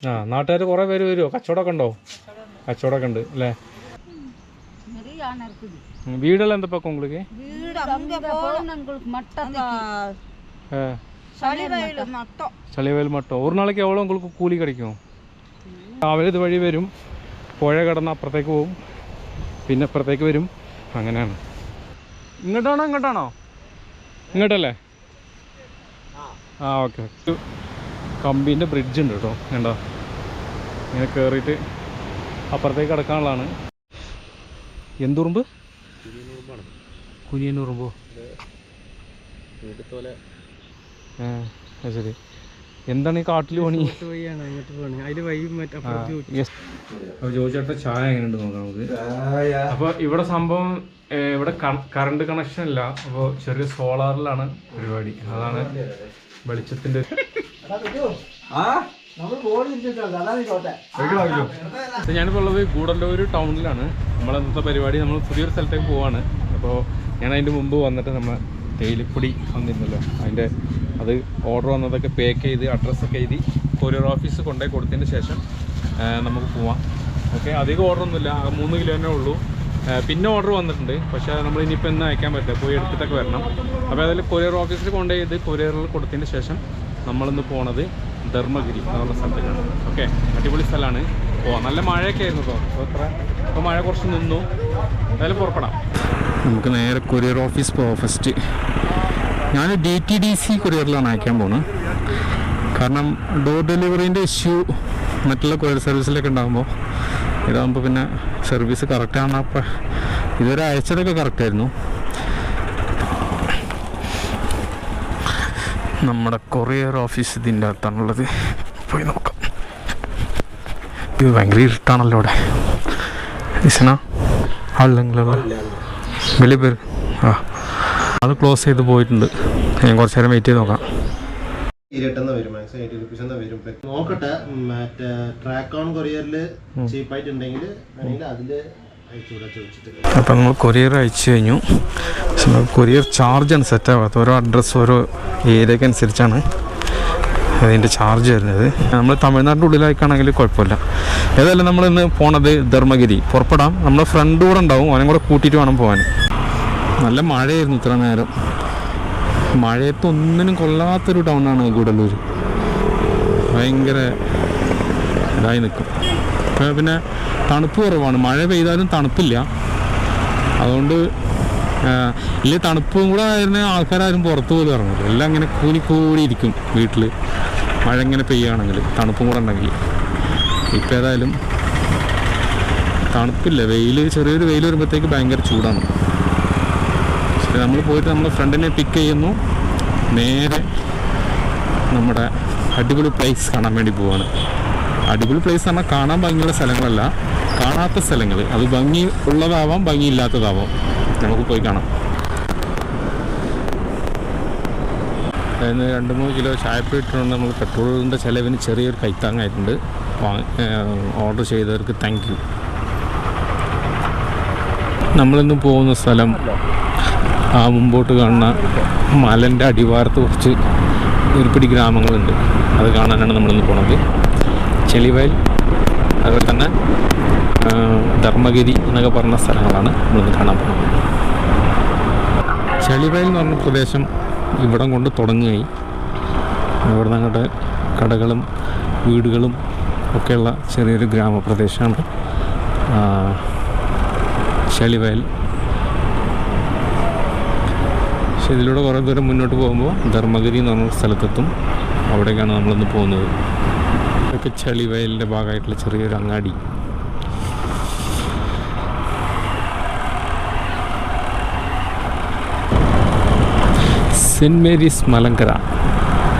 ആ നാട്ടുകാർ കുറേ പേര് വരുമോ? കച്ചവടമൊക്കെ ഉണ്ടോ? കച്ചവടമൊക്കെ ഉണ്ട് അല്ലേ? வீடெல்லாம் எந்த பக்கம் உங்களுக்கு? சளிவயல் மட்டும். ஒரு நாளைக்கு எவ்வளோ உங்களுக்கு கூலி கிடைக்கும்? രാവിലെ ഇത് വഴി വരും, പുഴ കടന്ന് അപ്പുറത്തേക്ക് പോവും, പിന്നെ അപ്പുറത്തേക്ക് വരും, അങ്ങനെയാണ്. ഇങ്ങോട്ടാണോ ഇങ്ങോട്ടാണോ? ഇങ്ങോട്ടല്ലേ? ആ ഓക്കെ. കമ്പീൻ്റെ ബ്രിഡ്ജ് ഉണ്ട് കേട്ടോ, വേണ്ട ഇങ്ങനെ കയറിയിട്ട് അപ്പുറത്തേക്ക് കിടക്കാനുള്ളതാണ്. എന്തുറുമ്പ്? കുനിയനുറുമ്പോ? ശരി. എന്താണ് ഈ കാട്ടിൽ പണി? ജോയിച്ചേട്ട ചായ എങ്ങനെയുണ്ട് നോക്കാം നമുക്ക്. അപ്പോൾ ഇവിടെ സംഭവം ഇവിടെ കറണ്ട് കണക്ഷൻ ഇല്ല, അപ്പോൾ ചെറിയ സോളാറിലാണ് പരിപാടി. അതാണ് വെളിച്ചത്തിൻ്റെ. ഞാനിപ്പോൾ ഉള്ളത് ഗൂഡല്ലൂർ ടൗണിലാണ്. നമ്മളന്നത്തെ പരിപാടി നമ്മൾ പുതിയൊരു സ്ഥലത്തേക്ക് പോവാണ്. അപ്പോൾ ഞാൻ അതിൻ്റെ മുമ്പ് വന്നിട്ട് നമ്മൾ തേയിലപ്പൊടി വന്നിരുന്നല്ലോ, അതിൻ്റെ അത് ഓർഡർ വന്നതൊക്കെ പാക്ക് ചെയ്ത് അഡ്രസ്സൊക്കെ എഴുതി കൊറിയർ ഓഫീസ് കൊണ്ടുപോയി കൊടുത്തതിന് ശേഷം നമുക്ക് പോവാം. ഓക്കെ, അധികം ഓർഡറൊന്നുമില്ല, 3 കിലോനേ ഉള്ളൂ. പിന്നെ ഓർഡർ വന്നിട്ടുണ്ട്, പക്ഷേ നമ്മൾ ഇനിയിപ്പോൾ ഇന്ന് അയക്കാൻ പറ്റില്ല, പോയി എടുത്തിട്ടൊക്കെ വരണം. അപ്പോൾ അതിൽ കൊറിയർ ഓഫീസിൽ കൊണ്ടുപോയി ഇത് കൊറിയറിൽ കൊടുത്തതിന് ശേഷം നമ്മളിന്ന് പോണത് ധർമ്മഗിരി എന്നുള്ള സ്ഥലത്തേക്കാണ്. ഓക്കെ, അടിപൊളി സ്ഥലമാണ്. നല്ല മഴയൊക്കെ ആയിരുന്നു കേട്ടോ. ഇപ്പോൾ മഴ കുറച്ച് നിന്നു. എന്തായാലും പുറപ്പെടാം. നമുക്ക് നേരെ കൊറിയർ ഓഫീസ് പോവാം. ഫസ്റ്റ് ഞാൻ DTDC കൊറിയറിലാണ് അയക്കാൻ പോകുന്നത്. കാരണം ഡോർ ഡെലിവറീൻ്റെ ഇഷ്യൂ മറ്റുള്ള കൊറിയർ സർവീസിലൊക്കെ ഉണ്ടാകുമ്പോൾ ഇതാകുമ്പോൾ പിന്നെ സർവീസ് കറക്റ്റാണ്. അപ്പം ഇതുവരെ അയച്ചതൊക്കെ കറക്റ്റായിരുന്നു. നമ്മുടെ കൊറിയർ ഓഫീസ് ഇതിൻ്റെ അകത്താണുള്ളത്. പോയി നോക്കാം. ഇത് ഭയങ്കര ഇരുട്ടാണല്ലോ ഇവിടെ. ഇസന ആളില്ലെങ്കിലുള്ള വലിയ പേര് അത് ക്ലോസ് ചെയ്ത് പോയിട്ടുണ്ട്. ഞാൻ കുറച്ച് നേരം വെയിറ്റ് ചെയ്ത് നോക്കാം. നോക്കട്ടെ, മറ്റേ ട്രാക്ക് ഓൺ കൊറിയറിൽ ചീപ്പായിട്ടുണ്ടെങ്കിൽ അതില്. അപ്പം നമ്മൾ കൊറിയർ അയച്ചു കഴിഞ്ഞു. കൊറിയർ ചാർജാണ് സെറ്റ് ആവാത്തത്. ഓരോ അഡ്രസ്സ് ഓരോ ഏരിയക്ക് അനുസരിച്ചാണ് അതിൻ്റെ ചാർജ് വരുന്നത്. നമ്മൾ തമിഴ്നാടിൻ്റെ ഉള്ളിലേക്കാണെങ്കിൽ കുഴപ്പമില്ല. ഏതായാലും നമ്മളിന്ന് പോണത് ധർമ്മഗിരി. പുറപ്പെടാം. നമ്മുടെ ഫ്രണ്ട് കൂടെ ഉണ്ടാവും, അവനും കൂടെ കൂട്ടിയിട്ട് വേണം പോകാൻ. നല്ല മഴയായിരുന്നു ഇത്ര നേരം. മഴയത്തൊന്നിനും കൊള്ളാത്തൊരു ടൗണാണ് ഗൂഡല്ലൂർ. ഭയങ്കര ഇതായി നിൽക്കും. പിന്നെ തണുപ്പ് കുറവാണ്. മഴ പെയ്താലും തണുപ്പില്ല. അതുകൊണ്ട് ഇല്ലേ തണുപ്പും കൂടെ ആയിരുന്ന ആൾക്കാരും പുറത്തു പോലും ഇറങ്ങില്ല. എല്ലാം ഇങ്ങനെ കൂടി ഇരിക്കും വീട്ടിൽ. മഴ ഇങ്ങനെ പെയ്യുകയാണെങ്കിൽ, തണുപ്പും കൂടെ ഉണ്ടെങ്കിൽ. ഇപ്പം ഏതായാലും തണുപ്പില്ല. ചെറിയൊരു വെയിൽ വരുമ്പോഴത്തേക്ക് ഭയങ്കര ചൂടാണ്. പക്ഷേ നമ്മൾ പോയിട്ട് നമ്മുടെ ഫ്രണ്ടിനെ പിക്ക് ചെയ്യുന്നു. നേരെ നമ്മുടെ അടിപൊളി പ്ലേസ് കാണാൻ വേണ്ടി പോവാണ്. അടിപൊളി പ്ലേസ് പറഞ്ഞാൽ കാണാൻ ഭംഗിയുള്ള സ്ഥലങ്ങളല്ല, കാണാത്ത സ്ഥലങ്ങൾ. അത് ഭംഗി ഉള്ളതാവാം, ഭംഗിയില്ലാത്തതാവാം. നമുക്ക് പോയി കാണാം. അതിന് 2-3 കിലോ ചായപ്പൊടി ഇട്ടുകൊണ്ട് നമ്മൾ പെട്രോളിൻ്റെ ചിലവിന് ചെറിയൊരു കൈത്താങ്ങായിട്ടുണ്ട്. ഓർഡർ ചെയ്തവർക്ക് താങ്ക് യു. നമ്മളിന്ന് പോകുന്ന സ്ഥലം ആ മുമ്പോട്ട് കാണുന്ന മലൻ്റെ അടിവാരത്ത് കുറച്ച് ഒരുപിടി ഗ്രാമങ്ങളുണ്ട്. അത് കാണാനാണ് നമ്മളിന്ന് പോണത്. ചെളിവയൽ, അതുപോലെ തന്നെ ധർമ്മഗിരി എന്നൊക്കെ പറഞ്ഞ സ്ഥലങ്ങളാണ് നമ്മളിന്ന് കാണാൻ പോകുന്നത്. ചെളിവയൽ എന്ന് പറഞ്ഞ പ്രദേശം ഇവിടം കൊണ്ട് തുടങ്ങുകയായി. ഇവിടെ നിന്ന് അങ്ങോട്ട് കടകളും വീടുകളും ഒക്കെയുള്ള ചെറിയൊരു ഗ്രാമപ്രദേശമാണ് ചെളിവയൽ. പക്ഷെ ഇതിലൂടെ കുറേ ദൂരം മുന്നോട്ട് പോകുമ്പോൾ ധർമ്മഗിരി എന്ന് പറഞ്ഞ സ്ഥലത്തെത്തും. അവിടേക്കാണ് നമ്മളിന്ന് പോകുന്നത്. ഇതൊക്കെ ചെളിവയലിൻ്റെ ഭാഗമായിട്ടുള്ള ചെറിയൊരു അങ്ങാടി. Saint Mary's Malankara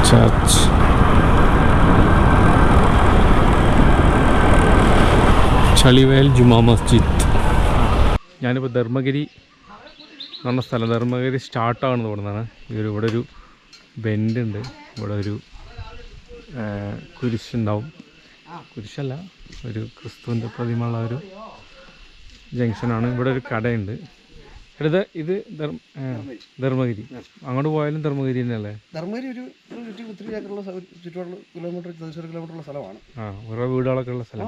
church. Chalivayal ജുമാ മസ്ജിദ്. ഞാനിപ്പോൾ ധർമ്മഗിരി എന്ന് പറഞ്ഞ സ്ഥലം, ധർമ്മഗിരി സ്റ്റാർട്ടാകുന്നത് ഇവിടെ നിന്നാണ്. ഇവിടെ ഒരു ബെൻഡ് ഉണ്ട്. ഇവിടെ ഒരു കുരിശുണ്ടാവും. കുരിശല്ല, ഒരു ക്രിസ്തുവിൻ്റെ പ്രതിമയുള്ള ഒരു ജംഗ്ഷനാണ്. ഇവിടെ ഒരു കടയുണ്ട്. ഇത് ധർമ്മഗിരി. അങ്ങോട്ട് പോയാലും ധർമ്മഗിരി തന്നെയല്ലേ? ധർമ്മഗിരി ഒരു 100 ഏക്കറുള്ള ചുറ്റുപാടുള്ള കിലോമീറ്ററുള്ള സ്ഥലമാണ്. ഓരോ വീടുകളൊക്കെ ഉള്ള സ്ഥലം.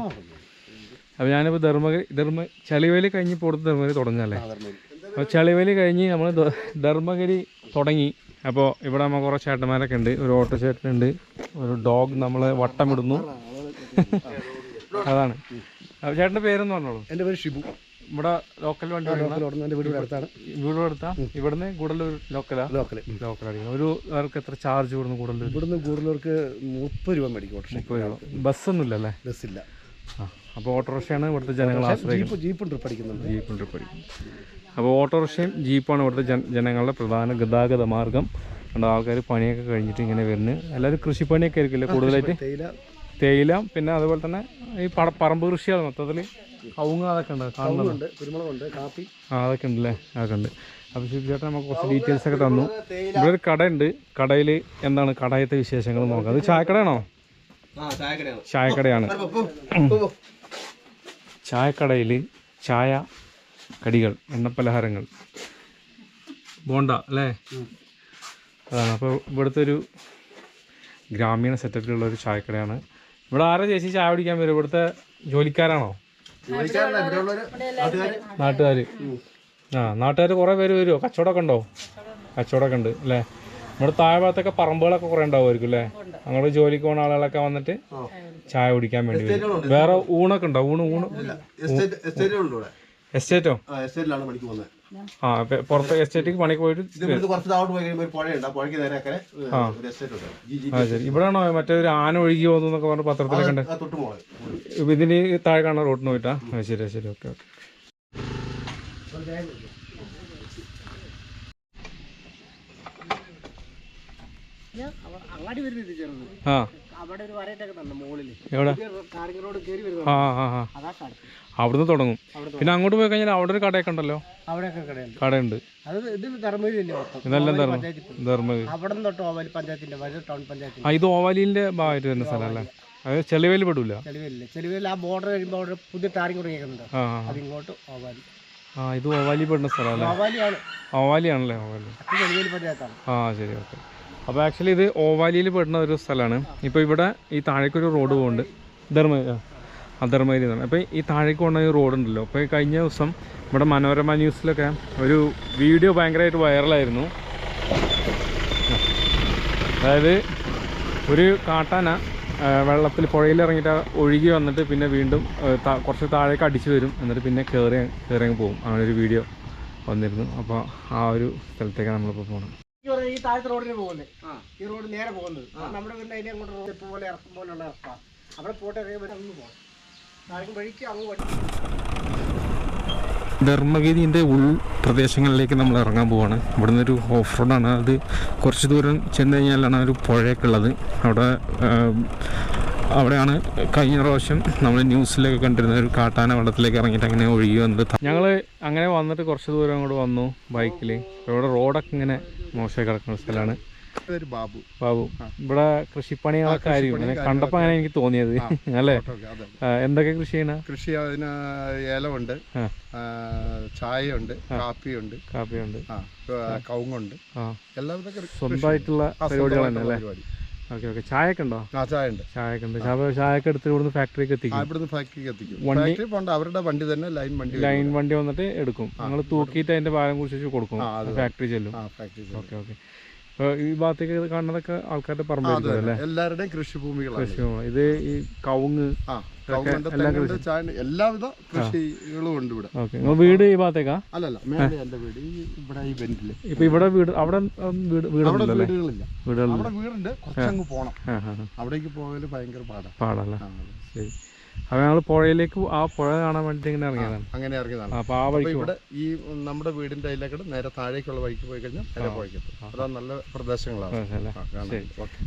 അപ്പോൾ ഞാനിപ്പോൾ ചളിവേലി കഴിഞ്ഞ് പുറത്ത് ധർമ്മഗിരി തുടങ്ങല്ലേ? അപ്പോൾ ചളിവേലി കഴിഞ്ഞ് നമ്മൾ ധർമ്മഗിരി തുടങ്ങി. അപ്പോൾ ഇവിടെ നമ്മൾ കുറേ ചേട്ടന്മാരൊക്കെ ഉണ്ട്. ഒരു ഓട്ടോ ചേട്ടനുണ്ട്, ഒരു ഡോഗ് നമ്മളെ വട്ടമിടുന്നു. അതാണ്. അപ്പോൾ ചേട്ടൻ്റെ പേരെന്ന് പറഞ്ഞോളൂ. എൻ്റെ പേര് ഷിബു. ഇവിടെ ലോക്കൽ വണ്ടി വീട് അടുത്താണ്. വീട് അടുത്താ? ഇവിടുന്ന് ഗൂഡല്ലൂർ ലോക്കലാണ്. ഒരു അവർക്ക് എത്ര ചാർജ് ഇവിടുന്ന് ഗൂഡല്ലൂർ? ഗൂഡല്ലൂർക്ക് 30 രൂപ മേടിക്കും. 30 രൂപ. ബസ്സൊന്നും ഇല്ലല്ലേ? ബസ്സില്ല. അപ്പോൾ ഓട്ടോറിക്ഷയാണ് ഇവിടുത്തെ ജനങ്ങൾ ആശ്രയിക്കുന്നത്. ജീപ്പും ട്രിപ്പ് അടിക്കുന്നുണ്ട്. അപ്പോൾ ഓട്ടോറിക്ഷയും ജീപ്പാണ് ഇവിടുത്തെ ജനങ്ങളുടെ പ്രധാന ഗതാഗത മാർഗം. കണ്ട ആൾക്കാർ പണിയൊക്കെ കഴിഞ്ഞിട്ട് ഇങ്ങനെ വരുന്നു. എല്ലാവരും കൃഷിപ്പണിയൊക്കെ ആയിരിക്കില്ലേ കൂടുതലായിട്ട്? തേയില, പിന്നെ അതുപോലെ തന്നെ ഈ പറമ്പ് കൃഷിയാണ് മൊത്തത്തിൽ. കവുങ്ങ് അതൊക്കെ ഉണ്ട്, കാണുന്നുണ്ട്. കുരുമുളകുണ്ട്, കാപ്പി. അതൊക്കെ ഉണ്ടല്ലേ? അതൊക്കെ ഉണ്ട്. അപ്പോൾ ചേട്ടൻ നമുക്ക് കുറച്ച് ഡീറ്റെയിൽസ് ഒക്കെ തന്നു. ഇവിടെ ഒരു കടയുണ്ട്. കടയിൽ എന്താണ് കടയത്തെ വിശേഷങ്ങൾ നോക്കാം. അത് ചായക്കടയാണോ? ചായക്കടയാണ്. ചായക്കടയിൽ ചായ കടികൾ, എണ്ണപ്പലഹാരങ്ങൾ, ബോണ്ട അല്ലേ? അതാണ്. അപ്പോൾ ഇവിടുത്തെ ഒരു ഗ്രാമീണ സെറ്റപ്പിലുള്ള ഒരു ചായക്കടയാണ്. ഇവിടെ ആരാ ചേച്ചി ചായ കുടിക്കാൻ വരും? ഇവിടുത്തെ ജോലിക്കാരാണോ? നാട്ടുകാർ. നാട്ടുകാർ കുറേ പേര് വരുമോ? കച്ചവടമൊക്കെ ഉണ്ടോ? കച്ചവടമൊക്കെ ഉണ്ട് അല്ലേ? ഇവിടെ താഴെ ഭാഗത്തൊക്കെ പറമ്പുകളൊക്കെ കുറേ ഉണ്ടാവുമായിരിക്കും അല്ലേ? അങ്ങോട്ട് ജോലിക്ക് പോകുന്ന ആളുകളൊക്കെ വന്നിട്ട് ചായ കുടിക്കാൻ വേണ്ടി വരും. വേറെ ഊണൊക്കെ ഉണ്ടോ? എസ്റ്റേറ്റോ? പുറത്ത് എസ്റ്റേറ്റിക്ക് പണിക്ക് പോയിട്ട്. ശരി. ഇവിടെയാണോ മറ്റേ ഒരു ആന ഒഴുകി പോകുന്നു എന്നൊക്കെ പറഞ്ഞ് പത്രത്തിലൊക്കെ ഉണ്ട്? ഇതിന് താഴെ കാണാൻ റോഡിന് പോയിട്ടാ? ശരി. ഓക്കെ. അവിടുന്ന് തുടങ്ങും. പിന്നെ അങ്ങോട്ട് പോയി കഴിഞ്ഞാൽ അവിടെ ഒരു കടയൊക്കെ ഉണ്ടല്ലോ. കടയുണ്ട്. ഇതെല്ലാം ധർമ്മഗിരി. ഇത് ഓവാലിന്റെ ഭാഗമായിട്ട് വരുന്ന സ്ഥലം അല്ലേ? അത് ചെളിവേലി പെടൂല? ആ ബോർഡർ കഴിയുമ്പോൾ അവിടെ പുതിയ ടാറിങ് തുടങ്ങിയിട്ടുണ്ട്. അതിങ്ങോട്ട് ഓവാലി. ഇത് ഓവാലി പെടുന്ന സ്ഥലം അല്ലേ? ഓവാലിയാണല്ലേ? ഓവാലി. ശരി. ഓക്കെ. അപ്പോൾ ആക്ച്വലി ഇത് ഓവാലിയിൽ പെടുന്ന ഒരു സ്ഥലമാണ്. ഇപ്പോൾ ഇവിടെ ഈ താഴേക്കൊരു റോഡ് പോകുന്നുണ്ട്. ധർമ്മഗിരി എന്നാണ്. അപ്പോൾ ഈ താഴേക്ക് പോകുന്ന ഈ റോഡുണ്ടല്ലോ. അപ്പോൾ കഴിഞ്ഞ ദിവസം ഇവിടെ മനോരമ ന്യൂസിലൊക്കെ ഒരു വീഡിയോ ഭയങ്കരമായിട്ട് വൈറലായിരുന്നു. അതായത് ഒരു കാട്ടാന വെള്ളത്തിൽ പുഴയിലിറങ്ങിയിട്ട് ഒഴുകി വന്നിട്ട് പിന്നെ വീണ്ടും കുറച്ച് താഴേക്ക് അടിച്ചു വരും. എന്നിട്ട് പിന്നെ കയറി പോകും. അങ്ങനെ ഒരു വീഡിയോ വന്നിരുന്നു. അപ്പോൾ ആ ഒരു സ്ഥലത്തേക്കാണ് നമ്മളിപ്പോൾ പോകുന്നത്. ഈ താഴത്തെ റോഡിന് പോകുന്നത്. ഈ റോഡ് നേരെ പോകുന്നത് നമ്മുടെ വീടിൻ്റെ അതിനെ അങ്ങോട്ട് റോഡ് പോലെ ഇറക്കം പോലുള്ള ഇറക്കാം. അവിടെ പോട്ടെ അങ്ങ് പോകാം. വഴിക്ക് അങ്ങ് ധർമ്മഗിരിൻ്റെ ഉൾപ്രദേശങ്ങളിലേക്ക് നമ്മൾ ഇറങ്ങാൻ പോവാണ്. ഇവിടുന്ന് ഒരു ഓഫ് റോഡാണ്. അത് കുറച്ച് ദൂരം ചെന്ന് കഴിഞ്ഞാലാണ് ഒരു പുഴയൊക്കെ ഉള്ളത്. അവിടെയാണ് കഴിഞ്ഞ പ്രാവശ്യം നമ്മൾ ന്യൂസിലൊക്കെ കണ്ടിരുന്ന ഒരു കാട്ടാന വെള്ളത്തിലേക്ക് ഇറങ്ങിയിട്ട് അങ്ങനെ ഒഴുകി വന്നിട്ട് ഞങ്ങൾ അങ്ങനെ വന്നിട്ട് കുറച്ച് ദൂരം അങ്ങോട്ട് വന്നു ബൈക്കിൽ. ഇവിടെ റോഡൊക്കെ ഇങ്ങനെ മോശമായി കിടക്കുന്ന സ്ഥലമാണ്. ബാബു ഇവിടെ കൃഷിപ്പണികളൊക്കെ ആയിരിക്കും. കണ്ടപ്പോൾ അങ്ങനെ എനിക്ക് തോന്നിയത് അല്ലേ? എന്തൊക്കെ കൃഷി ചെയ്യണ? കൃഷി അതിന് ഏലമുണ്ട്, ചായയുണ്ട്, കാപ്പിയുണ്ട്, കവുങ്ങുണ്ട്. എല്ലാവിധ സ്വന്തമായിട്ടുള്ള പരിപാടികൾ തന്നെ അല്ലേ? ഓക്കെ. ചായയൊക്കെ ഉണ്ടോ? ചായയൊക്കെ ഉണ്ട്. ചായയൊക്കെ എടുത്ത് ഇവിടുന്ന് ഫാക്ടറിക്ക് എത്തിക്കും. അവരുടെ വണ്ടി തന്നെ ലൈൻ വണ്ടി വന്നിട്ട് എടുക്കും. നിങ്ങൾ തൂക്കിയിട്ട് അതിന്റെ ഭാരം കുറിച്ച് കൊടുക്കും. ഫാക്ടറി ചെല്ലും. ഓക്കെ. ഈ ഭാഗത്തേക്ക് കാണുന്നതൊക്കെ ആൾക്കാരുടെ പറമ്പായിരിക്കും അല്ലേ? എല്ലാവരുടെയും കൃഷിഭൂമികളാണ്. ഇത് ഈ കവുങ്ങ് എല്ലാവിധ കൃഷികളും ഉണ്ട് ഇവിടെ. ഓക്കെ. വീട് ഈ ഭാഗത്തേക്കാ? അല്ലല്ല, എന്റെ വീട് ഇവിടെ ഈ ബെൻഡില്. ഇപ്പൊ ഇവിടെ വീട് അവിടെ വീടുകളില്ല. വീടുകളുണ്ട്. അവിടെ വീടുണ്ട്, കുറച്ചങ്ങ് പോണം. അവിടേക്ക് പോകല് ഭയങ്കര പാടല്ലേ? ശരി. അപ്പോൾ ഞങ്ങൾ പുഴയിലേക്ക് ആ പുഴ കാണാൻ വേണ്ടി ഇങ്ങനെ ഇറങ്ങിയതാണ്. അങ്ങനെ ഇറങ്ങിയതാണ്. അപ്പോൾ ആ വഴിക്ക് ഇവിടെ ഈ നമ്മുടെ വീടിന്റെ അതിലേക്കൂടെ നേരെ താഴേക്കുള്ള വഴിക്ക് പോയി കഴിഞ്ഞാൽ നേരെ പുഴയ്ക്കെത്തും. അതാ നല്ല പ്രദേശങ്ങളാണ്.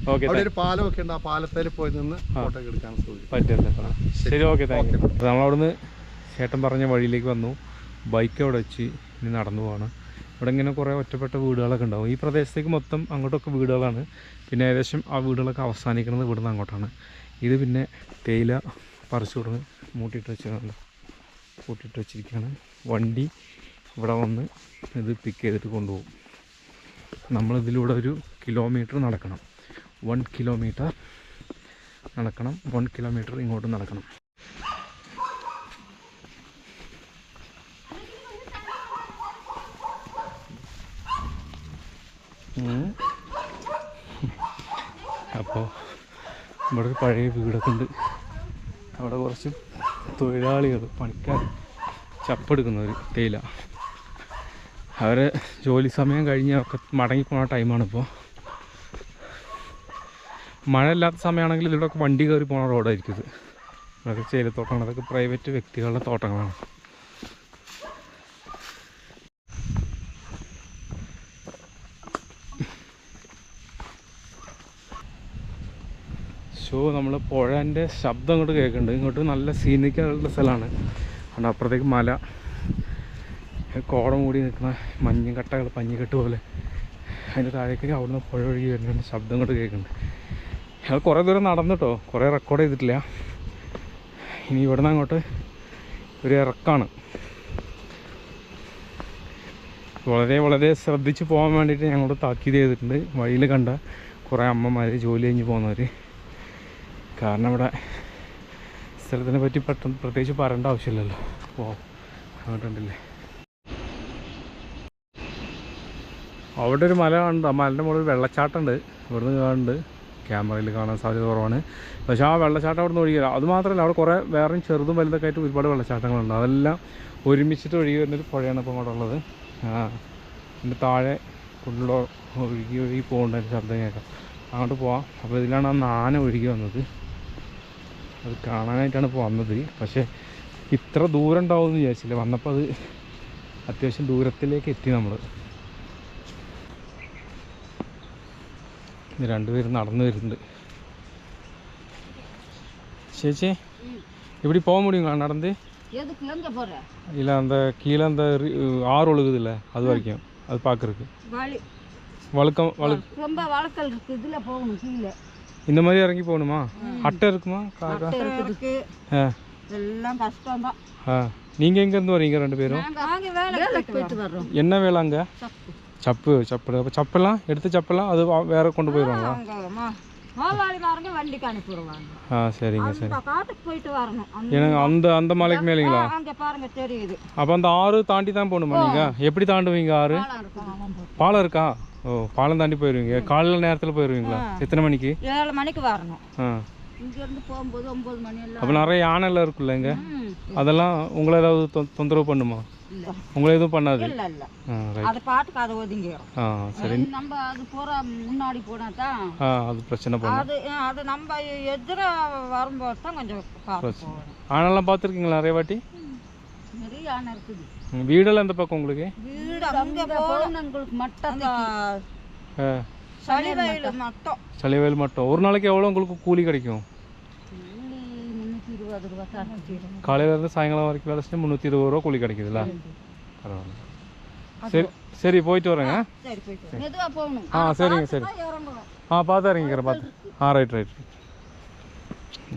അവിടെ ഒരു പാലമൊക്കെ ഉണ്ട്. ആ പാലത്തിൽ പോയി നിന്ന് ഫോട്ടോ എടുക്കാൻ പറ്റില്ല. ശരി, ഓക്കെ, താങ്ക് യു. നമ്മളവിടുന്ന് ചേട്ടൻ പറഞ്ഞ വഴിയിലേക്ക് വന്നു. ബൈക്ക് അവിടെ വെച്ച് ഇനി നടന്നു പോവാണ്. ഇവിടെ ഇങ്ങനെ കുറേ ഒറ്റപ്പെട്ട വീടുകളൊക്കെ ഉണ്ടാവും. ഈ പ്രദേശത്തേക്ക് മൊത്തം അങ്ങോട്ടൊക്കെ വീടുകളാണ്. പിന്നെ ഏകദേശം ആ വീടുകളൊക്കെ അവസാനിക്കുന്നത് ഇവിടുന്ന് അങ്ങോട്ടാണ്. ഇത് പിന്നെ തേയില പറിച്ചു കൊടുന്ന് കൂട്ടിയിട്ട് വെച്ചിരിക്കുകയാണ്. വണ്ടി ഇവിടെ വന്ന് ഇത് പിക്ക് ചെയ്തിട്ട് കൊണ്ടുപോകും. നമ്മളിതിലൂടെ ഒരു കിലോമീറ്റർ നടക്കണം. 1 കിലോമീറ്റർ നടക്കണം. 1 കിലോമീറ്റർ ഇങ്ങോട്ട് നടക്കണം. അപ്പോൾ ഇവിടെ ഒരു പഴയ വീടൊക്കെ ഉണ്ട്. അവിടെ കുറച്ച് തൊഴിലാളികൾ, പണിക്കാർ ചപ്പെടുക്കുന്നവർ, തേയില. അവർ ജോലി സമയം കഴിഞ്ഞ് ഒക്കെ മടങ്ങിപ്പോണ ടൈമാണിപ്പോൾ. മഴ ഇല്ലാത്ത സമയമാണെങ്കിൽ ഇതിലൂടെ വണ്ടി കയറി പോണ റോഡായിരിക്കും ഇത്. അതൊക്കെ തേയിലത്തോട്ടങ്ങൾ, അതൊക്കെ പ്രൈവറ്റ് വ്യക്തികളുടെ തോട്ടങ്ങളാണ്. നമ്മൾ പുഴേൻ്റെ ശബ്ദം ഇങ്ങോട്ട് കേൾക്കുന്നുണ്ട്. ഇങ്ങോട്ട് നല്ല സീനിക്കാനുള്ള സ്ഥലമാണ്. അതുകൊണ്ട് അപ്പുറത്തേക്ക് മല, കോട മൂടി നിൽക്കുന്ന മഞ്ഞുകട്ടകൾ, പഞ്ഞിക്കെട്ട് പോലെ. അതിൻ്റെ താഴേക്ക് അവിടുന്ന് പുഴ ഒഴുകി വരുന്നുണ്ട്. ശബ്ദം ഇങ്ങോട്ട് കേൾക്കുന്നുണ്ട്. ഞങ്ങൾ കുറേ ദൂരം നടന്നിട്ടോ, കുറേ റെക്കോർഡ് ചെയ്തിട്ടില്ല. ഇനി ഇവിടുന്ന് അങ്ങോട്ട് ഒരു ഇറക്കാണ്. വളരെ ശ്രദ്ധിച്ച് പോകാൻ വേണ്ടിയിട്ട് ഞങ്ങളോട് താക്കീത് ചെയ്തിട്ടുണ്ട്. വഴിയിൽ കണ്ട കുറേ അമ്മമാർ, ജോലി കഴിഞ്ഞ് പോകുന്നവർ. കാരണം ഇവിടെ സ്ഥലത്തിനെ പറ്റി പെട്ടെന്ന് പ്രത്യേകിച്ച് പറയേണ്ട ആവശ്യമില്ലല്ലോ. അപ്പോൾ അങ്ങോട്ടുണ്ടല്ലേ, അവിടെ ഒരു മല കാണുന്നുണ്ട്. ആ മലൻ്റെ മുകളിൽ വെള്ളച്ചാട്ടമുണ്ട്. ഇവിടുന്ന് കാണുന്നുണ്ട്. ക്യാമറയിൽ കാണാൻ സാധ്യത കുറവാണ്. പക്ഷേ ആ വെള്ളച്ചാട്ടം അവിടെ നിന്ന് ഒഴുകില്ല. അതുമാത്രമല്ല, അവിടെ കുറേ വേറെയും ചെറുതും വലുതൊക്കെ ആയിട്ട് ഒരുപാട് വെള്ളച്ചാട്ടങ്ങളുണ്ട്. അതെല്ലാം ഒരുമിച്ചിട്ട് ഒഴുകി വരുന്നൊരു പുഴയാണ് ഇപ്പോൾ അവിടെ ഉള്ളത്. ഇതിൻ്റെ താഴെ ഫുള്ളോ ഒഴുകി പോകേണ്ട ശബ്ദം കേൾക്കാം. അങ്ങോട്ട് പോവാം. അപ്പോൾ ഇതിലാണ് ആ ആന ഒഴുകി വന്നത്. അത് കാണാനായിട്ടാണ് ഇപ്പോൾ വന്നത്. പക്ഷേ ഇത്ര ദൂരം ഉണ്ടാവുമെന്ന് വിചാരിച്ചില്ല. വന്നപ്പോൾ അത് അത്യാവശ്യം ദൂരത്തിലേക്ക് എത്തി. നമ്മൾ രണ്ടുപേരും നടന്നു വരുന്നുണ്ട്. ചേച്ചി இப்படி போக முடியுங்களா நடந்து? இல்லை அந்த கீழே அந்த ஆறு ஒழுகுதுல்ல அது வரைக்கும் அது பார்க்குறதுக்கு வழுக்கம் ரொம்ப வழக்கல் இருக்கு. இதில் போகணும் கீழே இந்த மாதிரி இறங்கி போகணுமா? அட்டை இருக்குமா? இருக்கு. எல்லாம் கஷ்டம் தான். நீங்கள் எங்கேருந்து வரீங்க ரெண்டு பேரும்? என்ன வேலை அங்கே? சப்பு. அப்போ சப்பெல்லாம் எடுத்து சப்பெல்லாம் அது வேற கொண்டு போயிடுவாங்களா? வண்டிக்கு அனுப்பிடுவாங்க. சரிங்க சரி. காட்டுக்கு போயிட்டு வரணும். எனக்கு அந்த மலைக்கு மேலேங்களா? அங்கே பாருங்க தெரியுது. அப்போ அந்த ஆறு தாண்டி தான் போகணுமா நீங்கள்? எப்படி தாண்டுவீங்க ஆறு? பாலம் இருக்கா? ஓ, பாலம் தாண்டி போயிடுவீங்க. காலையில் நேரத்தில் போயிடுவீங்களா? எத்தனை மணிக்கு? 7 மணிக்கு வரணும். இங்கேருந்து போகும்போது 9 மணி எல்லாம். அப்போ நிறைய யானைலாம் இருக்குல்ல இங்கே? அதெல்லாம் உங்களை ஏதாவது தொந்தரவு பண்ணுமா? உங்களை எதுவும் பண்ணாது? இல்லை இல்லை, அது பாட்டுக்கு அதை ஒதுங்கிடும். சரி. நம்ம அது போகிற முன்னாடி போனால் தான் அது பிரச்சனை பண்ணும். அது நம்ம எதிர வரும்போது தான் கொஞ்சம் பார்த்து. ஆனெல்லாம் பார்த்துருக்கீங்களா நிறைய வாட்டி? நிறைய யானை இருக்குது. வீடெல்லாம் எந்த பக்கம் உங்களுக்கு? வீடு அங்கே போகணும் உங்களுக்கு மட்டும். சளிவயல் மட்டும். ஒரு நாளைக்கு எவ்வளோ உங்களுக்கு கூலி கிடைக்கும்? காலையில இருந்து சாயங்காலம் வரைக்கும் வேலை செஞ்சு 320 ரூபா கூலி கிடைக்குதுல்ல? பரவாயில்ல. சரி சரி, போயிட்டு வரேங்க. சரிங்க சரி. பார்த்து ഇറങ്ങിക്കറ பார்த்து. റൈറ്റ്.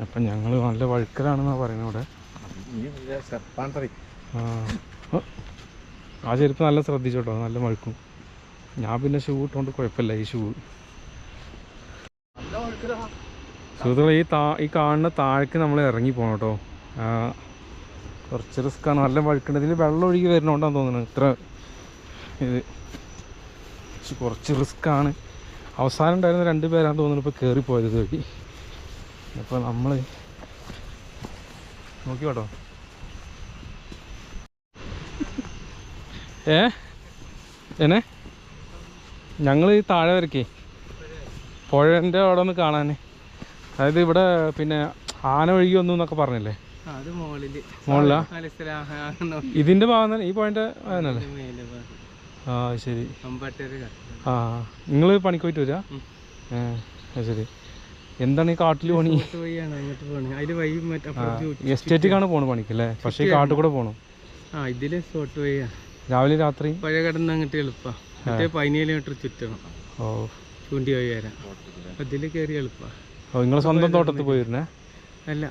അപ്പം ഞങ്ങൾ നല്ല വഴുക്കലാണെന്നാണ് പറയുന്നത് ഇവിടെ. ആ ചെരുപ്പ് നല്ല ശ്രദ്ധിച്ചോട്ടോ, നല്ല വഴുക്കും. ഞാൻ പിന്നെ ഷൂ ഇട്ടുകൊണ്ട് കുഴപ്പമില്ല. ഈ ഷൂ സുഹൃത്തുക്കളെ, ഈ കാണുന്ന താഴേക്ക് നമ്മൾ ഇറങ്ങി പോകണം കേട്ടോ. കുറച്ച് റിസ്ക്കാണ്, നല്ല വഴുക്കുണ്ട്. ഇതിൽ വെള്ളം ഒഴുകി വരുന്നോണ്ടാന്ന് തോന്നുന്നത് ഇത്ര ഇത്. കുറച്ച് റിസ്ക്കാണ്. അവസാനം ഉണ്ടായിരുന്ന 2 പേരാന്ന് തോന്നുന്നു ഇപ്പോൾ കയറിപ്പോയത് ഇത് വഴി. അപ്പോൾ നമ്മൾ നോക്കി കേട്ടോ. എന്നെ ഞങ്ങൾ ഈ താഴെ വരക്കേ പുഴേൻ്റെ അവിടെ ഒന്ന് കാണാൻ. അതായത് ഇവിടെ പിന്നെ ആന ഒഴുകി വന്നു എന്നൊക്കെ പറഞ്ഞില്ലേ? മുകളിലാ? ഇതിൻ്റെ ഭാഗം തന്നെ, ഈ പുഴേൻ്റെ ഭാഗന്നല്ലേ? ശരി. നിങ്ങൾ പണിക്ക് പോയിട്ട് വരാ? ശരി. എന്താണ് ഈ കാട്ടിൽ പണി? എസ്റ്റേറ്റിക്കാണ് പോണു പണിക്കല്ലേ? പക്ഷേ ഈ കാട്ടിൽ കൂടെ പോകണം. രാവിലെ രാത്രി പഴയ കടന്ന് അങ്ങോട്ട് എളുപ്പമാണ്. 17 കിലോമീറ്റർ ചുറ്റണം. ഓ, ചൂണ്ടി വഴി വരാം. അതിൽ കയറി എളുപ്പമാണ്. ഓ, നിങ്ങൾ സ്വന്തം തോട്ടത്തിൽ പോയിരുന്നേ? അല്ല,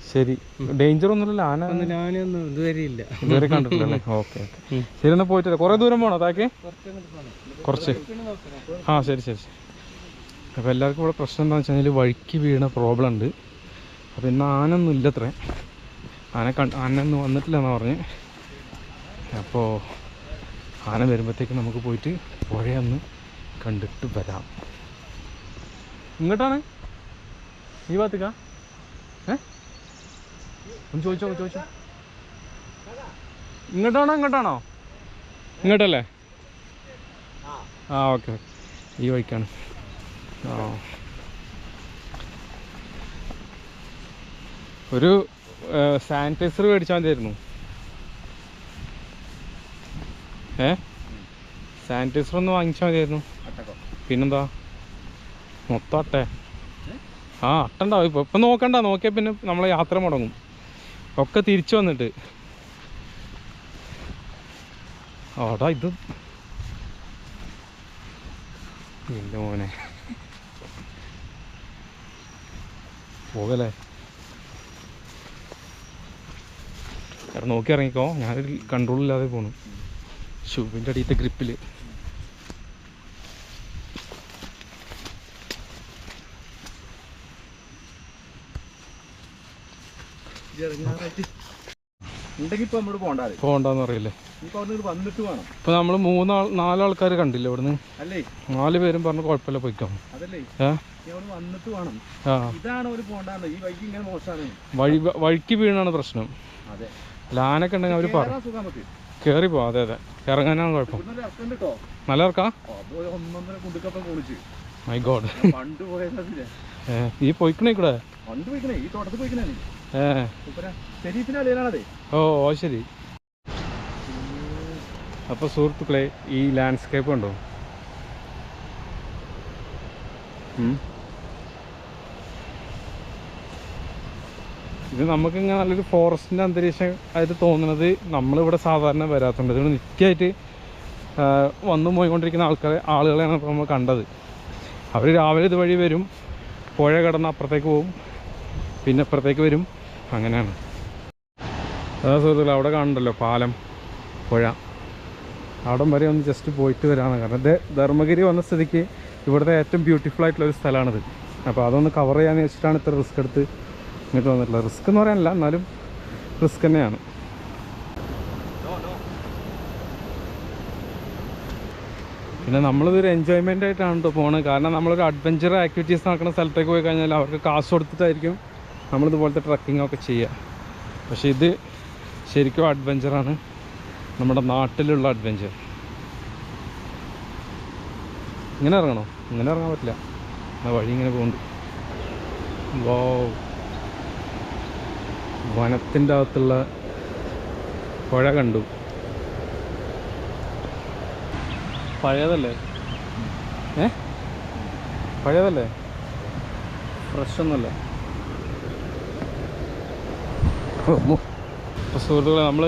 ശരി, ഡേഞ്ചർ ഒന്നുമില്ല. ആന ഞാനൊന്നും ഇതുവരെ ഇല്ല, ഇതുവരെ കണ്ടിട്ടില്ലല്ലേ? ഓക്കെ ഓക്കെ, ശരി എന്നാൽ പോയിട്ട് കുറേ ദൂരം പോകണോ താക്ക്? കുറച്ച്. ആ ശരി ശരി. അപ്പോൾ എല്ലാവർക്കും ഇവിടെ പ്രശ്നം എന്താണെന്ന് വെച്ച് കഴിഞ്ഞാൽ വഴിക്ക് വീണ പ്രോബ്ലം ഉണ്ട്. അപ്പോൾ ഇന്ന് ആനൊന്നും ഇല്ലത്രേ, ആനൊന്നും വന്നിട്ടില്ലെന്നാണ് പറഞ്ഞ്. അപ്പോൾ ആന വരുമ്പോഴത്തേക്ക് നമുക്ക് പോയിട്ട് പുഴയൊന്ന് കണ്ടിട്ട് വരാം. ഇങ്ങോട്ടാണ് ഈ ഭാഗത്തേക്കാ? ഒന്ന് ചോദിച്ചോ. ഇങ്ങോട്ടാണോ? ഇങ്ങോട്ടല്ലേ? ആ ഓക്കെ, ഈ വഴിക്കാണ്. ആ ഒരു സാനിറ്റൈസർ മേടിച്ചാൽ മതിയായിരുന്നു. സാനിറ്റൈസർ ഒന്ന് വാങ്ങിച്ചാൽ മതിയായിരുന്നു. പിന്നെന്താ മൊത്തം അട്ടേ? ആ അട്ടുണ്ടാവും. ഇപ്പം നോക്കിയാൽ പിന്നെ നമ്മളെ യാത്ര മുടങ്ങും. ഒക്കെ തിരിച്ചു വന്നിട്ട് ആടാ ഇത് എൻ്റെ മോനെ പോകല്ലേ? കാരണം നോക്കി ഇറങ്ങിക്കോ, ഞാനൊരു കൺട്രോളില്ലാതെ പോണു. ഷൂവിൻ്റെ അടിയത്തെ ഗ്രിപ്പിൽ പോകണ്ടെന്ന് അറിയില്ലേ? ഇപ്പൊ നമ്മള് 4 ആൾക്കാർ കണ്ടില്ല ഇവിടുന്ന്. 4 പേരും പറഞ്ഞു കുഴപ്പമില്ല പോയിക്കാം. വഴിക്ക് വീണാണ് പ്രശ്നം. ലാനൊക്കെ ഉണ്ടെങ്കിൽ അവര് പറഞ്ഞു കേറി പോവാം. അതെ ഇറങ്ങാനാണ് കുഴപ്പം. നല്ല ഇറക്കാ? മൈ ഗോഡ്, ഈ പോയിക്കണേ കൂടെ? ഓ ശരി. അപ്പോൾ സുഹൃത്തുക്കളെ, ഈ ലാൻഡ്സ്കേപ്പ് ഉണ്ടോ? ഇത് നമുക്കിങ്ങനെ നല്ലൊരു ഫോറസ്റ്റിൻ്റെ അന്തരീക്ഷം ആയിട്ട് തോന്നുന്നത് നമ്മളിവിടെ സാധാരണ വരാത്തുണ്ട്. ഇവിടെ നിത്യമായിട്ട് വന്നു പോയിക്കൊണ്ടിരിക്കുന്ന ആളുകളെയാണ് ഇപ്പോൾ നമ്മൾ കണ്ടത്. അവർ രാവിലെ ഇതുവഴി വരും, പുഴ കടന്ന് അപ്പുറത്തേക്ക് പോവും, പിന്നെ അപ്പുറത്തേക്ക് വരും, അങ്ങനെയാണ്. അതാ സുഹൃത്തുക്കളെ, അവിടെ കാണുന്നുണ്ടല്ലോ പാലം, പുഴ. അവിടം വരെ ഒന്ന് ജസ്റ്റ് പോയിട്ട് വരാമെന്ന്. കാരണം ഇത് ധർമ്മഗിരി വന്ന സ്ഥിതിക്ക് ഇവിടുത്തെ ഏറ്റവും ബ്യൂട്ടിഫുൾ ആയിട്ടുള്ളൊരു സ്ഥലമാണിത്. അപ്പോൾ അതൊന്ന് കവർ ചെയ്യാമെന്ന് വെച്ചിട്ടാണ് ഇത്ര റിസ്ക് എടുത്ത് ഇങ്ങോട്ട് വന്നിട്ടുള്ളത്. റിസ്ക് എന്ന് പറയാനില്ല, എന്നാലും റിസ്ക് തന്നെയാണ്. പിന്നെ നമ്മളിതൊരു എൻജോയ്മെൻ്റ് ആയിട്ടാണ് കേട്ടോ പോകുന്നത്. കാരണം നമ്മളൊരു അഡ്വഞ്ചർ ആക്ടിവിറ്റീസ് നടക്കുന്ന സ്ഥലത്തേക്ക് പോയി കഴിഞ്ഞാൽ അവർക്ക് കാശ് കൊടുത്തിട്ടായിരിക്കും നമ്മളിതുപോലത്തെ ട്രക്കിങ്ങൊക്കെ ചെയ്യുക. പക്ഷേ ഇത് ശരിക്കും അഡ്വഞ്ചറാണ്, നമ്മുടെ നാട്ടിലുള്ള അഡ്വഞ്ചർ. ഇങ്ങനെ ഇറങ്ങണോ? ഇങ്ങനെ ഇറങ്ങാൻ പറ്റില്ല, ആ വഴി ഇങ്ങനെ പോകുന്നുണ്ട്. വനത്തിൻ്റെ അകത്തുള്ള പുഴ കണ്ടു. പഴയതല്ലേ? പഴയതല്ലേ? ഫ്രഷ് ഒന്നുമല്ല. അപ്പോൾ സുഹൃത്തുക്കളെ, നമ്മൾ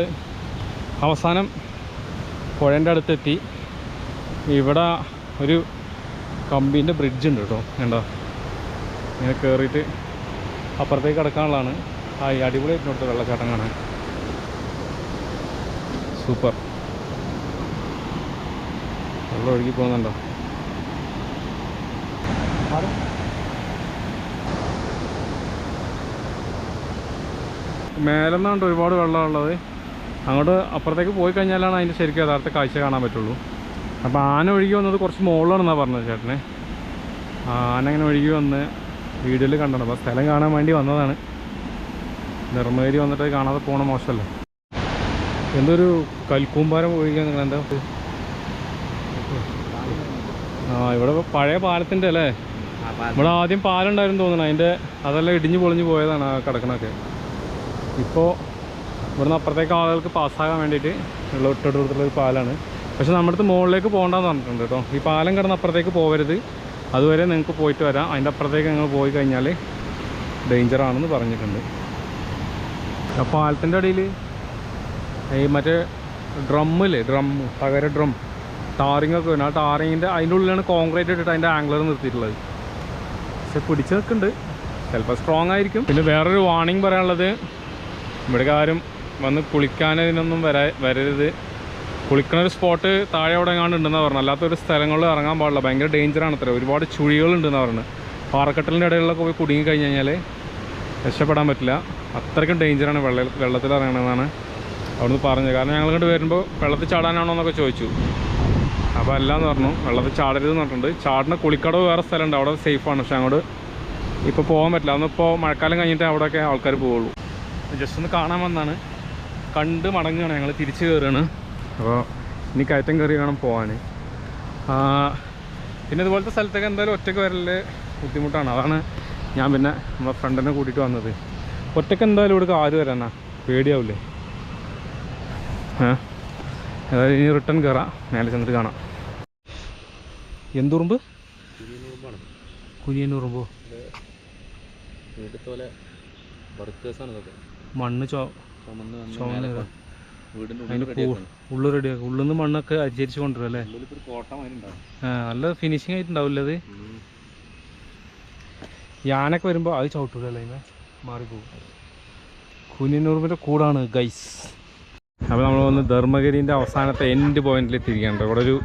അവസാനം പുഴേൻ്റെ അടുത്തെത്തി. ഇവിടെ ഒരു കമ്പീൻ്റെ ബ്രിഡ്ജ് ഉണ്ട് കേട്ടോ, കണ്ടോ? ഇങ്ങനെ കയറിയിട്ട് അപ്പുറത്തേക്ക് കിടക്കാനുള്ളതാണ്. ആ ഈ അടിപൊളിയായിട്ട് കൊടുത്ത വെള്ളച്ചാട്ടം കാണാൻ സൂപ്പർ. വെള്ളം ഒഴുകി പോകുന്നുണ്ടോ? മേലെന്നാണ്ട് ഒരുപാട് വെള്ളമുള്ളത്. അങ്ങോട്ട് അപ്പുറത്തേക്ക് പോയി കഴിഞ്ഞാലാണ് അതിൻ്റെ ശരിക്കും യഥാർത്ഥ കാഴ്ച കാണാൻ പറ്റുള്ളൂ. അപ്പോൾ ആന ഒഴുകി വന്നത് കുറച്ച് മുകളിലാണെന്നാണ് പറഞ്ഞത് ചേട്ടനെ. ആന അങ്ങനെ ഒഴുകി വന്ന് വീഡിയോയിൽ കണ്ടത്. അപ്പോൾ സ്ഥലം കാണാൻ വേണ്ടി വന്നതാണ്. ധർമ്മഗിരി വന്നിട്ട് കാണാതെ പോകണ മോശമല്ലേ? എന്തൊരു കൽക്കൂമ്പാരം ഒഴുകിയാൽ നിങ്ങൾ എന്താ? ഇവിടെ പഴയ പാലത്തിൻ്റെ അല്ലേ? ഇവിടെ ആദ്യം പാലുണ്ടായിരുന്നു തോന്നണം. അതെല്ലാം ഇടിഞ്ഞു പൊളിഞ്ഞു പോയതാണ് ആ കിടക്കണൊക്കെ. ഇപ്പോൾ ഇവിടുന്ന് അപ്പുറത്തേക്ക് ആളുകൾക്ക് പാസ്സാകാൻ വേണ്ടിയിട്ട് ഉള്ള ഇട്ടിട്ടുള്ളൊരു പാലാണ്. പക്ഷെ നമ്മുടെ അടുത്ത് മുകളിലേക്ക് പോകണ്ടെന്ന് പറഞ്ഞിട്ടുണ്ട് കേട്ടോ. ഈ പാലം കിടന്ന് അപ്പുറത്തേക്ക് പോകരുത്, അതുവരെ നിങ്ങൾക്ക് പോയിട്ട് വരാം. അതിൻ്റെ അപ്പുറത്തേക്ക് നിങ്ങൾ പോയി കഴിഞ്ഞാൽ ഡേഞ്ചറാണെന്ന് പറഞ്ഞിട്ടുണ്ട്. ആ പാലത്തിൻ്റെ അടിയിൽ ഈ മറ്റേ ഡ്രമ്മില്ലേ, തകര ഡ്രം ടാറിങ്ങൊക്കെ വരും. ആ ടാറിങ്ങിൻ്റെ അതിൻ്റെ ഉള്ളിലാണ് കോൺക്രീറ്റ് ഇട്ടിട്ട് അതിൻ്റെ ആംഗ്ലർ നിർത്തിയിട്ടുള്ളത്. പക്ഷെ പിടിച്ച് നിൽക്കുന്നുണ്ട്, ചിലപ്പോൾ സ്ട്രോങ് ആയിരിക്കും. പിന്നെ വേറൊരു വാർണിംഗ് പറയാനുള്ളത്, ഇവിടെ ആരും വന്ന് കുളിക്കാനതിനൊന്നും വരരുത്. കുളിക്കണ ഒരു സ്പോട്ട് താഴെ അവിടെ എങ്ങാണ്ട് ഉണ്ടെന്നാണ് പറഞ്ഞത്. അല്ലാത്തൊരു സ്ഥലങ്ങളിൽ ഇറങ്ങാൻ പാടില്ല, ഭയങ്കര ഡേഞ്ചറാണ് അത്ര. ഒരുപാട് ചുഴികളുണ്ടെന്നാണ് പറഞ്ഞത്. പാറക്കെട്ടലിൻ്റെ ഇടയിലൊക്കെ പോയി കുടുങ്ങി കഴിഞ്ഞ് കഴിഞ്ഞാൽ രക്ഷപ്പെടാൻ പറ്റില്ല, അത്രയ്ക്കും ഡേഞ്ചറാണ് വെള്ളത്തിൽ ഇറങ്ങണമെന്നാണ് അവിടുന്ന് പറഞ്ഞത്. കാരണം ഞങ്ങൾ ഇങ്ങോട്ട് വരുമ്പോൾ വെള്ളത്തിൽ ചാടാനാണോ എന്നൊക്കെ ചോദിച്ചു. അപ്പോൾ അല്ലാന്ന് പറഞ്ഞു, വെള്ളത്തിൽ ചാടരുതെന്ന് പറഞ്ഞിട്ടുണ്ട്. ചാടിന് കുളിക്കടവ് വേറെ സ്ഥലമുണ്ട്, അവിടെ സേഫാണ്. പക്ഷെ അങ്ങോട്ട് ഇപ്പോൾ പോകാൻ പറ്റില്ല. അന്നിപ്പോൾ മഴക്കാലം കഴിഞ്ഞിട്ട് അവിടെയൊക്കെ ആൾക്കാർ പോവുള്ളൂ. ജസ്റ്റ് ഒന്ന് കാണാൻ വന്നാണ്, കണ്ട് മടങ്ങുകയാണ്. ഞങ്ങൾ തിരിച്ച് കയറുകയാണ്. അപ്പോൾ ഇനി കയറ്റം കയറി വേണം പോകാൻ. പിന്നെ ഇതുപോലത്തെ സ്ഥലത്തൊക്കെ എന്തായാലും ഒറ്റയ്ക്ക് വരൽ ബുദ്ധിമുട്ടാണ്. അതാണ് ഞാൻ പിന്നെ നമ്മളെ ഫ്രണ്ടിനെ കൂട്ടിയിട്ട് വന്നത്. ഒറ്റയ്ക്ക് എന്തായാലും ഇവിടേക്ക് ആര് വരാനാ, പേടിയാവില്ലേ? അതായത് ഇനി റിട്ടേൺ കയറാം, മേലെ ചെന്നിട്ട് കാണാം. എന്തുറുമ്പ്? കുനിയനുറുമ്പോ? മണ്ണ് ചുമന്ന് അതിൻ്റെ ഉള്ളു റെഡിയാക്കും. ഉള്ളിൽ നിന്ന് മണ്ണൊക്കെ അരിച്ചരിച്ച് കൊണ്ടുവരും അല്ലേ? നല്ല ഫിനിഷിങ് ആയിട്ടുണ്ടാവില്ല അത്. യാനൊക്കെ വരുമ്പോൾ അത് ചവിട്ടൂല അല്ലേ, അതിനെ മാറിപ്പോകും. കുനിയനുറുമ്പിൻ്റെ കൂടാണ് ഗൈസ്. അപ്പോൾ നമ്മൾ വന്ന് ധർമ്മഗിരീൻ്റെ അവസാനത്തെ എൻഡ് പോയിന്റിൽ എത്തിയിരിക്കുകയാണ്. ഇവിടെ ഒരു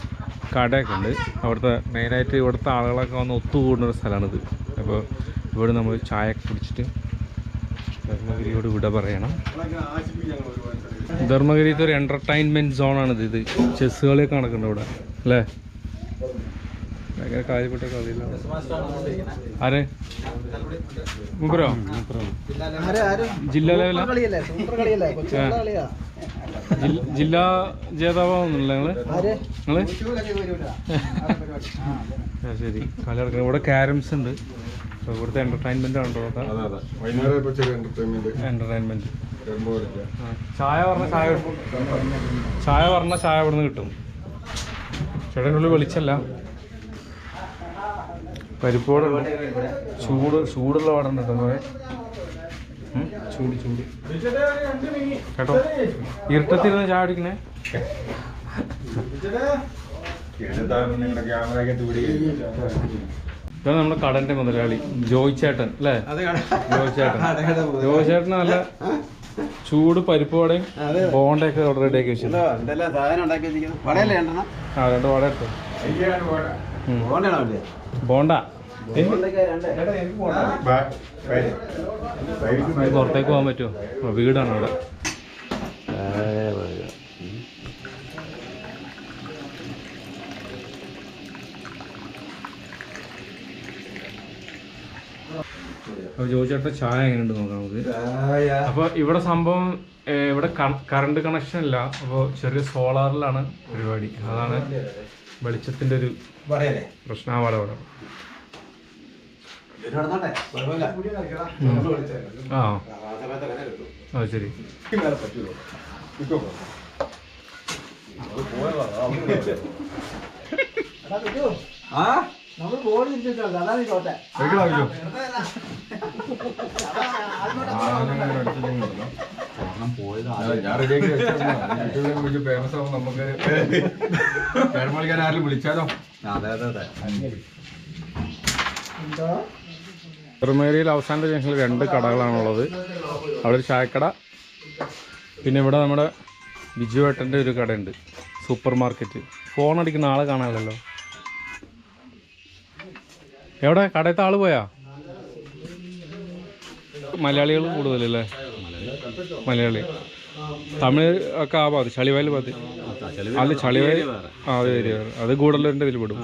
കടയൊക്കെ ഉണ്ട്. അവിടുത്തെ മെയിനായിട്ട് ഇവിടുത്തെ ആളുകളൊക്കെ വന്ന് ഒത്തുകൂടുന്നൊരു സ്ഥലമാണിത്. അപ്പോൾ ഇവിടെ നമ്മൾ ചായ കുടിച്ചിട്ട് ധർമ്മഗിരിയോട് വിട പറയണം. ധർമ്മഗിരിത്തെ ഒരു എൻ്റർടൈൻമെൻറ്റ് സോണാണിത്. ഇത് ചെസ് കളിയൊക്കെ നടക്കുന്നുണ്ട് ഇവിടെ അല്ലേ? ഭയങ്കര കാര്യപ്പെട്ട കളിയിലാണ്. ആരെ മുമ്പരോ? ജില്ലാ ലെവലാ? ജില്ലാ ജേതാവാണെന്നല്ലേ നിങ്ങള്? ശരി, കളി നടക്കുന്നത്. ഇവിടെ ക്യാരംസ് ഉണ്ട്. ഇവിടുത്തെ എൻ്റർടൈൻമെൻ്റ് ആണോ? എൻ്റർടൈൻമെൻറ്റ്. ചായ പറഞ്ഞ ചായ ഇവിടെ നിന്ന് കിട്ടും. ചേട്ടൻ്റെ ഉള്ളിൽ വെളിച്ചല്ല, പരിപ്പോട് ചൂടുള്ള പാടുണ്ട് കേട്ടോ. ചൂട് കേട്ടോ. ഇരുട്ടത്തിരുന്ന് ചായ കുടിക്കണേ. ഇതാണ് നമ്മുടെ കടന്റെ മുതലാളി ജോയിച്ചേട്ടൻ അല്ലേ? ജോയിച്ചേട്ടൻ നല്ല ചൂട് പരിപ്പോടെയും ബോണ്ടയൊക്കെ റെഡി ആക്കി വെച്ചു. ആ, 2 വട എടുത്തു. ബോണ്ട പുറത്തേക്ക് പോകാൻ പറ്റുമോ? വീടാണ് അവിടെ. അപ്പോൾ ചോദിച്ചേട്ട ചായ എങ്ങനെയുണ്ട് നോക്കാം നമുക്ക്. അപ്പോൾ ഇവിടെ സംഭവം ഇവിടെ കറണ്ട് കണക്ഷൻ ഇല്ല. അപ്പോൾ ചെറിയ സോളാറിലാണ് പരിപാടി. അതാണ് വെളിച്ചത്തിൻ്റെ ഒരു പ്രശ്നം. അവിടെ ആ ശരി. ആരും വിളിച്ചാലോ? ധർമ്മഗിരിയിൽ അവസാനത്തെ ജംഗ്ഷനിൽ 2 കടകളാണുള്ളത്. അവിടെ ഒരു ചായക്കട, പിന്നെ ഇവിടെ നമ്മുടെ ബിജുവേട്ടൻ്റെ ഒരു കടയുണ്ട്, സൂപ്പർ മാർക്കറ്റ്. ഫോൺ അടിക്കുന്ന ആളെ കാണാമല്ലോ. എവിടെ കടയത്തെ ആള് പോയാ? മലയാളികൾ കൂടുതലല്ലേ? മലയാളി, തമിഴ് ഒക്കെ ആ ഭാഗത്ത്, ചളിവയൽ ഭാഗത്ത്. അല്ല ചളിവയൽ, ആ അത് വരിക, അത് ഗൂഡല്ലൂരിൻ്റെ ഇതിൽ പെടും.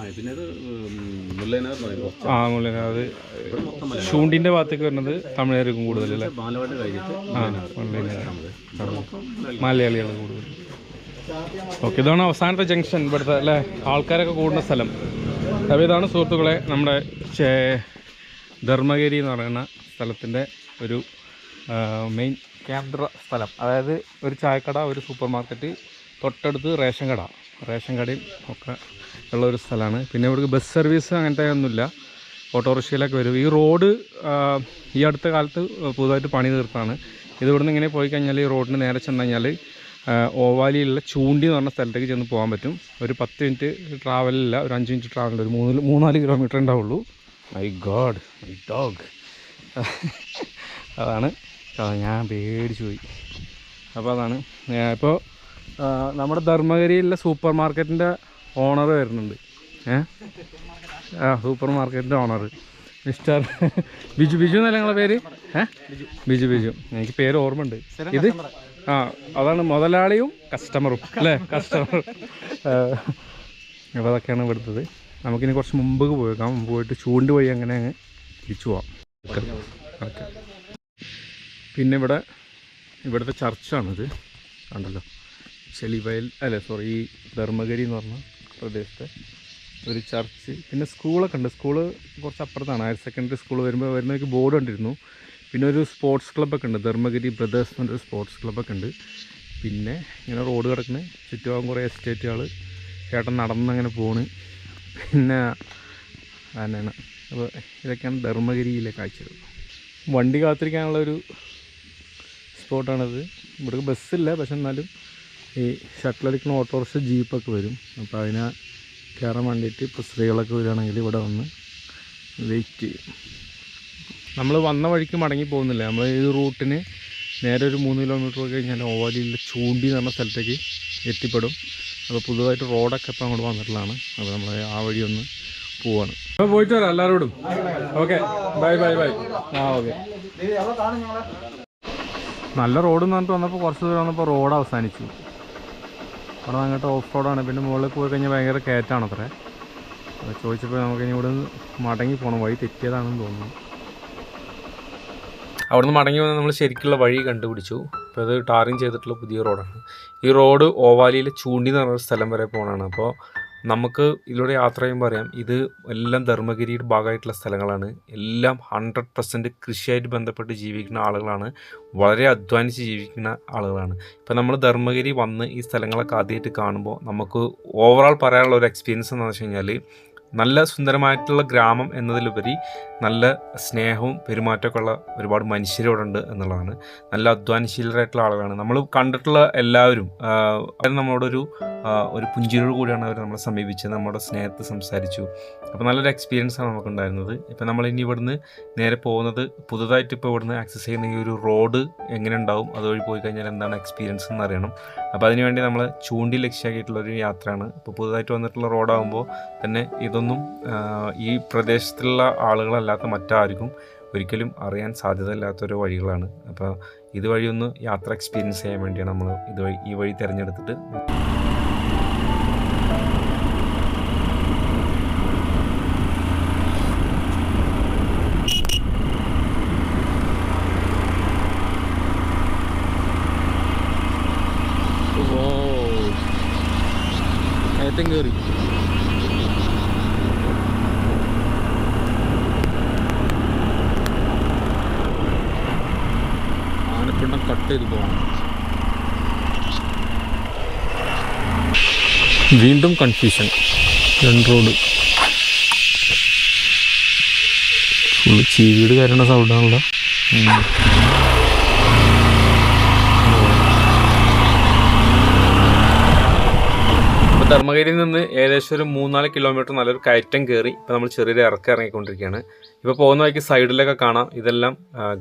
ആ മുല്ലന, അത് ഷൂണ്ടിൻ്റെ ഭാഗത്തേക്ക് വരുന്നത് തമിഴർക്കും കൂടുതലല്ലേ? ആ മലയാളികൾ കൂടുതൽ. ഓക്കെ, ഇതാണ് അവസാനത്തെ ജംഗ്ഷൻ ഇവിടുത്തെ അല്ലേ? ആൾക്കാരൊക്കെ കൂടുന്ന സ്ഥലം. അപ്പോൾ ഇതാണ് സുഹൃത്തുക്കളെ നമ്മുടെ ധർമ്മഗിരി എന്ന് പറയുന്ന സ്ഥലത്തിൻ്റെ ഒരു മെയിൻ കേന്ദ്ര സ്ഥലം. അതായത് ഒരു ചായക്കട, ഒരു സൂപ്പർ മാർക്കറ്റ്, തൊട്ടടുത്ത് റേഷൻ കടയും ഒക്കെ ഉള്ളൊരു സ്ഥലമാണ്. പിന്നെ ഇവിടേക്ക് ബസ് സർവീസ് അങ്ങനത്തെ ഒന്നുമില്ല, ഓട്ടോറിക്ഷയിലൊക്കെ വരും. ഈ റോഡ് ഈ അടുത്ത കാലത്ത് പുതുതായിട്ട് പണി തീർത്താണ്. ഇത് ഇവിടുന്ന് ഇങ്ങനെ പോയി കഴിഞ്ഞാൽ ഈ റോഡിന് നേരെ ചെന്ന് കഴിഞ്ഞാൽ ഓവാലിയിലുള്ള ചൂണ്ടി എന്ന് പറഞ്ഞ സ്ഥലത്തേക്ക് ചെന്ന് പോകാൻ പറ്റും. ഒരു 10 മിനിറ്റ് ട്രാവലില്ല, ഒരു 5 മിനിറ്റ് ട്രാവലുണ്ട്. ഒരു 3-4 കിലോമീറ്റർ ഉണ്ടാവുള്ളൂ. My God, my dog. അതാണ് ഞാൻ പേടിച്ചു പോയി. അപ്പോൾ അതാണ് ഇപ്പോൾ നമ്മുടെ ധർമ്മഗിരിയിലെ സൂപ്പർ മാർക്കറ്റിൻ്റെ ഓണർ വരുന്നുണ്ട്. സൂപ്പർ മാർക്കറ്റിൻ്റെ ഓണർ മിസ്റ്റർ ബിജു എന്നല്ല നിങ്ങളെ പേര്? ബിജു. എനിക്ക് പേര് ഓർമ്മയുണ്ട്. ഇത് അതാണ് മുതലാളിയും കസ്റ്റമറും അല്ലേ? കസ്റ്റമർ. അപ്പോൾ അതൊക്കെയാണ് ഇവിടുത്തത്. നമുക്കിനി കുറച്ച് മുമ്പ് പോയേക്കാം. മുമ്പ് പോയിട്ട് ചൂണ്ട് വഴി അങ്ങനെ അങ്ങ് തിരിച്ചു പോവാം. ഓക്കെ. പിന്നെ ഇവിടുത്തെ ചർച്ചാണിത് കണ്ടല്ലോ. ചെളിവയൽ ഈ ധർമ്മഗിരി എന്ന് പറഞ്ഞ പ്രദേശത്തെ ഒരു ചർച്ച്. പിന്നെ സ്കൂളൊക്കെ ഉണ്ട്. സ്കൂള് കുറച്ച് അപ്പുറത്താണ്. ഹയർ സെക്കൻഡറി സ്കൂൾ വരുന്നവർക്ക് ബോർഡ് കണ്ടിരുന്നു. പിന്നെ ഒരു സ്പോർട്സ് ക്ലബ്ബൊക്കെ ഉണ്ട്, ധർമ്മഗിരി ബ്രദേഴ്സ് എന്നൊരു സ്പോർട്സ് ക്ലബ്ബൊക്കെ ഉണ്ട്. പിന്നെ ഇങ്ങനെ റോഡ് കിടക്കുന്നത് ചുറ്റുഭാഗം കുറേ എസ്റ്റേറ്റുകൾ. ചേട്ടൻ നടന്നങ്ങനെ പോണ്. പിന്നെ തന്നെയാണ്. അപ്പോൾ ഇതൊക്കെയാണ് ധർമ്മഗിരിയിലെ കാഴ്ചകൾ. വണ്ടി കാത്തിരിക്കാനുള്ളൊരു സ്പോട്ടാണിത്. ഇവിടെ ബസ്സില്ല, പക്ഷെ എന്നാലും ഈ ഷട്ടിലടിക്കുന്ന ഓട്ടോറിക്ഷ ജീപ്പൊക്കെ വരും. അപ്പോൾ അതിനെ കയറാൻ വേണ്ടിയിട്ട് ഇപ്പോൾ സ്ത്രീകളൊക്കെ വരികയാണെങ്കിൽ ഇവിടെ വന്ന് വെയിറ്റ് ചെയ്യും. നമ്മൾ വന്ന വഴിക്ക് മടങ്ങി പോകുന്നില്ല. നമ്മൾ ഈ റൂട്ടിന് നേരെ ഒരു 3 കിലോമീറ്റർ കഴിഞ്ഞാൽ ഓവാലിയിലെ ചൂണ്ടി എന്ന് പറഞ്ഞ സ്ഥലത്തേക്ക് എത്തിപ്പെടും. അപ്പോൾ പുതുതായിട്ട് റോഡൊക്കെ ഇപ്പോൾ അങ്ങോട്ട് വന്നിട്ടുള്ളതാണ്. അപ്പോൾ നമ്മൾ ആ വഴി ഒന്ന് പോവാണ്. അപ്പോൾ പോയിട്ട് വരാം എല്ലാവരോടും. Okay, bye. ഓക്കെ. നല്ല റോഡ് എന്ന് പറഞ്ഞിട്ട് വന്നപ്പോൾ കുറച്ച് ദൂരം വന്നപ്പോൾ റോഡ് അവസാനിച്ചു. അവിടെ അങ്ങോട്ട് ഓഫ് റോഡാണ്. പിന്നെ മുകളിൽ പോയി കഴിഞ്ഞാൽ ഭയങ്കര കയറ്റാണ് അത്രേ. അപ്പോൾ ചോദിച്ചപ്പോൾ നമുക്കിനി ഇവിടെ നിന്ന് മടങ്ങി പോകണം. വഴി തെറ്റിയതാണെന്ന് തോന്നുന്നു. അവിടുന്ന് മടങ്ങി വന്ന് നമ്മൾ ശരിക്കുള്ള വഴി കണ്ടുപിടിച്ചു. അപ്പോൾ അത് ടാറിങ് ചെയ്തിട്ടുള്ള പുതിയ റോഡാണ്. ഈ റോഡ് ഓവാലിയിലെ ചൂണ്ടി എന്ന് പറഞ്ഞൊരു സ്ഥലം വരെ പോകണതാണ്. അപ്പോൾ നമുക്ക് ഇതിലൂടെ യാത്ര ചെയ്യുമ്പോൾ അറിയാം, ഇത് എല്ലാം ധർമ്മഗിരിയുടെ ഭാഗമായിട്ടുള്ള സ്ഥലങ്ങളാണ്. എല്ലാം 100% കൃഷിയായിട്ട് ബന്ധപ്പെട്ട് ജീവിക്കുന്ന ആളുകളാണ്. വളരെ അധ്വാനിച്ച് ജീവിക്കുന്ന ആളുകളാണ്. ഇപ്പം നമ്മൾ ധർമ്മഗിരി വന്ന് ഈ സ്ഥലങ്ങളൊക്കെ ആദ്യമായിട്ട് കാണുമ്പോൾ നമുക്ക് ഓവറോൾ പറയാനുള്ള ഒരു എക്സ്പീരിയൻസ് എന്താണെന്ന് വെച്ച് കഴിഞ്ഞാൽ, നല്ല സുന്ദരമായിട്ടുള്ള ഗ്രാമം എന്നതിലുപരി നല്ല സ്നേഹവും പെരുമാറ്റമൊക്കെ ഉള്ള ഒരുപാട് മനുഷ്യരോടുണ്ട് എന്നുള്ളതാണ്. നല്ല അധ്വാനശീലരായിട്ടുള്ള ആളുകളാണ്. നമ്മൾ കണ്ടിട്ടുള്ള എല്ലാവരും നമ്മളോടൊരു പുഞ്ചിരിയോട് കൂടിയാണ് അവർ നമ്മളെ സമീപിച്ചത്. നമ്മുടെ സ്നേഹത്തെ സംസാരിച്ചു. അപ്പോൾ നല്ലൊരു എക്സ്പീരിയൻസാണ് നമുക്കുണ്ടായിരുന്നത്. ഇപ്പോൾ നമ്മൾ ഇനി ഇവിടുന്ന് നേരെ പോകുന്നത്, പുതുതായിട്ട് ഇപ്പോൾ ഇവിടുന്ന് ആക്സസ് ചെയ്യുന്ന ഈ ഒരു റോഡ് എങ്ങനെ ഉണ്ടാവും, അതുവഴി പോയി കഴിഞ്ഞാൽ എന്താണ് എക്സ്പീരിയൻസ് എന്ന് അറിയണം. അപ്പോൾ അതിനുവേണ്ടി നമ്മൾ ചൂണ്ടി ലക്ഷ്യമാക്കിയിട്ടുള്ളൊരു യാത്രയാണ്. ഇപ്പോൾ പുതുതായിട്ട് വന്നിട്ടുള്ള റോഡാകുമ്പോൾ തന്നെ ഇതൊന്നും ഈ പ്രദേശത്തുള്ള ആളുകളല്ലാത്ത മറ്റാർക്കും ഒരിക്കലും അറിയാൻ സാധ്യതയില്ലാത്തൊരു വഴികളാണ്. അപ്പോൾ ഇതുവഴി ഒന്ന് യാത്ര എക്സ്പീരിയൻസ് ചെയ്യാൻ വേണ്ടിയാണ് നമ്മൾ ഈ വഴി തിരഞ്ഞെടുത്തിട്ട് കയറ്റം കയറി. ആനപ്പിണ്ടം കട്ട് ചെയ്ത് പോകണം. വീണ്ടും കൺഫ്യൂഷൻ. 2 റോഡ് ഫുള്ള് ചീവീട് കയറുന്ന സൗണ്ടാണല്ലോ. ധർമ്മഗിരിയിൽ നിന്ന് ഏകദേശം ഒരു 3-4 കിലോമീറ്റർ നല്ലൊരു കയറ്റം കയറി ഇപ്പോൾ നമ്മൾ ചെറിയൊരു ഇറക്കം ഇറങ്ങിക്കൊണ്ടിരിക്കുകയാണ്. ഇപ്പോൾ പോകുന്ന വഴിക്ക് സൈഡിലൊക്കെ കാണാം ഇതെല്ലാം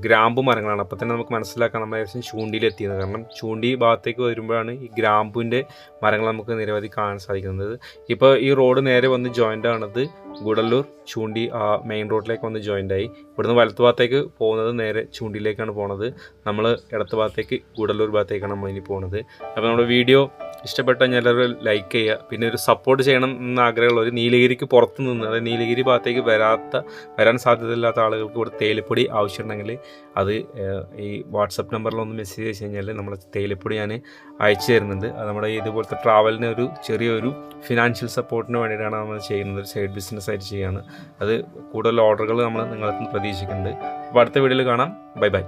ഗ്രാമ്പു മരങ്ങളാണ്. അപ്പോൾ തന്നെ നമുക്ക് മനസ്സിലാക്കാം നമ്മൾ ഏകദേശം ചൂണ്ടിയിലെത്തിയത്. കാരണം ചൂണ്ടി ഭാഗത്തേക്ക് വരുമ്പോഴാണ് ഈ ഗ്രാമ്പുവിൻ്റെ മരങ്ങൾ നമുക്ക് നിരവധി കാണാൻ സാധിക്കുന്നത്. ഇപ്പോൾ ഈ റോഡ് നേരെ വന്ന് ജോയിൻ്റ് ആണത് ഗൂഡല്ലൂർ ചൂണ്ടി മെയിൻ റോഡിലേക്ക് വന്ന് ജോയിൻ്റായി. ഇവിടുന്ന് വലത്ത് ഭാഗത്തേക്ക് പോകുന്നത് നേരെ ചൂണ്ടിയിലേക്കാണ് പോകുന്നത്. നമ്മൾ ഇടത്ത് ഭാഗത്തേക്ക് ഗൂഡല്ലൂർ ഭാഗത്തേക്കാണ് നമ്മളിനി പോകുന്നത്. അപ്പോൾ നമ്മുടെ വീഡിയോ ഇഷ്ടപ്പെട്ട കഴിഞ്ഞാൽ എല്ലാവരും ലൈക്ക് ചെയ്യുക. പിന്നെ ഒരു സപ്പോർട്ട് ചെയ്യണം എന്ന് ആഗ്രഹമുള്ള ഒരു നീലഗിരിക്ക് പുറത്ത് നിന്ന്, അതായത് നീലഗിരി ഭാഗത്തേക്ക് വരാൻ സാധ്യതയില്ലാത്ത ആളുകൾക്ക് ഇവിടെ തേയിലപ്പൊടി ആവശ്യമുണ്ടെങ്കിൽ അത് ഈ വാട്സപ്പ് നമ്പറിലൊന്ന് മെസ്സേജ് അയച്ചു കഴിഞ്ഞാൽ നമ്മൾ തേയിലപ്പൊടി ഞാൻ അയച്ചു തരുന്നുണ്ട്. അത് നമ്മുടെ ഇതുപോലത്തെ ട്രാവലിന് ഒരു ചെറിയൊരു ഫിനാൻഷ്യൽ സപ്പോർട്ടിന് വേണ്ടിയിട്ടാണ് നമ്മൾ ചെയ്യുന്നത്. ഒരു സൈഡ് ബിസിനസ് ആയിട്ട് ചെയ്യുകയാണ്. അത് കൂടുതൽ ഓർഡറുകൾ നമ്മൾ നിങ്ങളിൽ നിന്ന് പ്രതീക്ഷിക്കുന്നുണ്ട്. അപ്പോൾ അടുത്ത വീഡിയോയിൽ കാണാം. ബൈ.